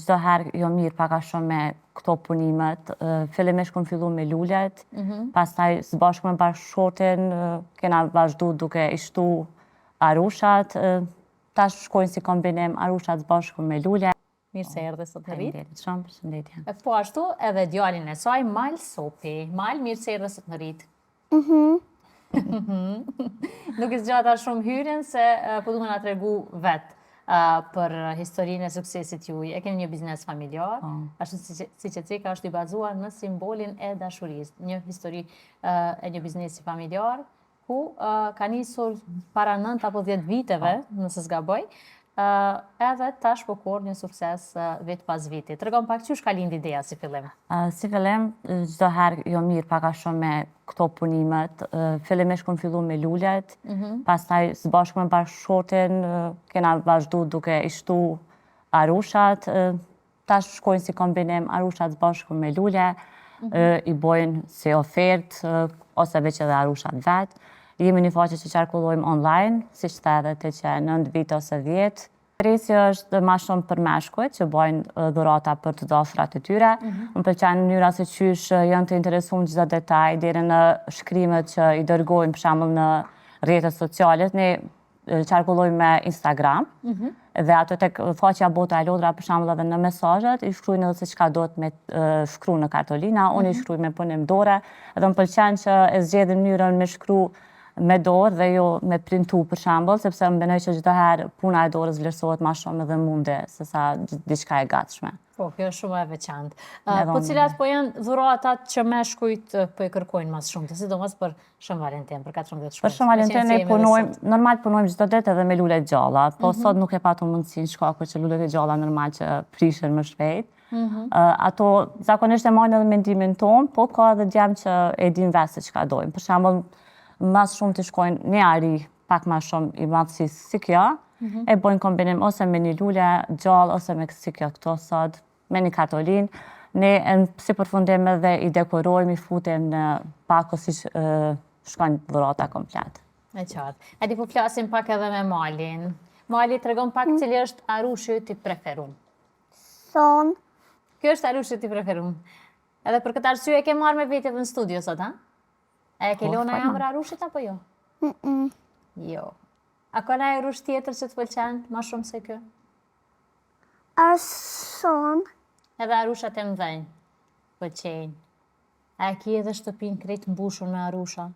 çdo herë jo mirë paka shumë me këto punimet. Fillimisht kun fillu me lulet, pastaj së bashku me bashkëshortin kena vazhdu duke i shtu arushat. Tash shkojnë si kombinim arushat së bashku me lule. Mirë se erdhe sot në rit. Faleminderit shumë, përshëndetje. Po ashtu edhe djalin e saj, Mal Sopi. Mal, mirë se erdhe sot në rit. Nuk i zgjata shumë hyrjen se po du me nga tregu vetë për historinë e suksesit juaj. E keni një biznes familjar, ashtu si që cika është i bazuar në simbolin e dashurisë. Një histori e një biznesi familjar, ku ka nisur para 9 apo 10 viteve, nëse s'gaboj, edhe tash po korr një sukses vit pas viti. Tregon pak qysh ka lind ideja si fillim? Si fillim, çdo herë jo mirë paka shumë me këto punimet. Fillimisht kun fillu me lulet, pastaj së bashku me bashkëshortin kena vazhdu duke i shtu arushat. Tash shkojnë si kombinim arushat së bashku me lule, i bojnë si ofertë ose veç edhe arushat vetë. Jemi një faqe që qarkullojmë online, si që të edhe të që 9 vite ose 10. Resi është ma shumë për meshkujt që bojnë dhurata për të dashurat e tyre. Më pëlqen mënyra se qysh janë të interesuar në çdo detaj, deri në shkrimet që i dërgojmë për shembull në rrjetet sociale. Ne qarkullojmë me Instagram dhe ato tek faqja Bota e Lodra për shembull edhe në mesazhet i shkruajnë edhe se çka duhet me shkruar në kartolina, unë i shkruaj me punim dore, edhe më pëlqen që e zgjedhim mënyrën me shkruaj me dorë dhe jo me printu për shembull, sepse më benoj që çdo herë puna e dorës vlerësohet ma shumë edhe munde se sa diçka e gatshme. Po, kjo është shumë e veçantë. Po cilat po janë dhuratat që meshkujt po e kërkojnë mas shumë, sidomos për Shën Valentin, për 14 shkurt? Për Shën Valentin ne punojmë, normal punojmë çdo ditë edhe me lulet gjalla, po sot nuk e patum mundësinë shkakun që lulet e gjalla normal që prishen më shpejt. Ato zakonisht e marrin edhe mendimin ton, po ka edhe djem që e din vetë se çka dojnë. Për shembull, mas shumë të shkojnë një ari pak ma shumë i madhësis si kjo, e bojnë kombinim ose me një lule gjallë ose me si kjo këto sot, me një kartolin. Ne si përfundim edhe i dekorojmë, i futem në pako si shkojnë dhurata komplet. E qartë. E di po flasim pak edhe me Malin. Mali, tregon pak cili është arushi ti preferum. Son. Kjo është arushi ti preferum. Edhe për këtë arsye e ke marrë me vete në studio sot, ha? A e ke lona jamër arushit apo jo? Jo. A ka na arush tjetër që të pëlqen ma shumë se kjo? Son. Edhe arushat e mdhenj pëlqejnë. A e ki edhe shtëpin krejt mbushur me arusha?